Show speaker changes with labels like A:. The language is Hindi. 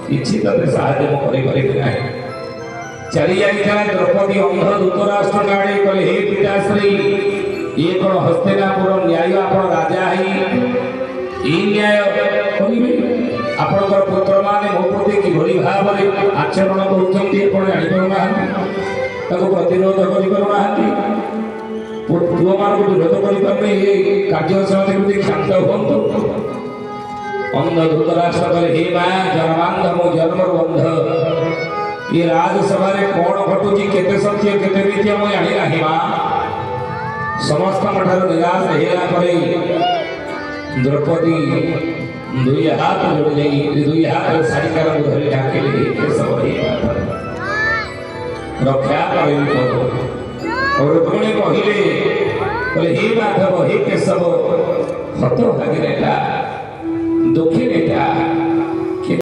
A: किसी तते साहाय्य मो करि परिबि नाही चली जाइता द्रौपदी अंध धृतराष्ट्र गाड़ी कले हे पिताश्री ये कोन हस्तिनापुर न्याय आपण राजा ही ई न्याय करिबे आपणकर पुत्र माने मो प्रति कि भली भाबरे आचरण करूछन्ती आपण जानि करू नाहंती ताको प्रतिरोध करि करू नाहंती पुओ मान को विरोध करि परबे ये कार्यशाला केमति शांत होंतो अंध धृतराष्ट्र कले हे मां जन्मांध मो जन्मर अंध ये राजसभा कौन घटुची केते सत्य केते मिथ्या मैं जानी नाही मां समस्त मठार निराश हेला परे द्रौपदी दुई हाथ जोड़ नहीं दुई हाथ सारिकार धरी डाकिले के सब रक्षा करे और पुणे कहिले बोले हे माधव हे केशव हत भागी नेता दुखी नेता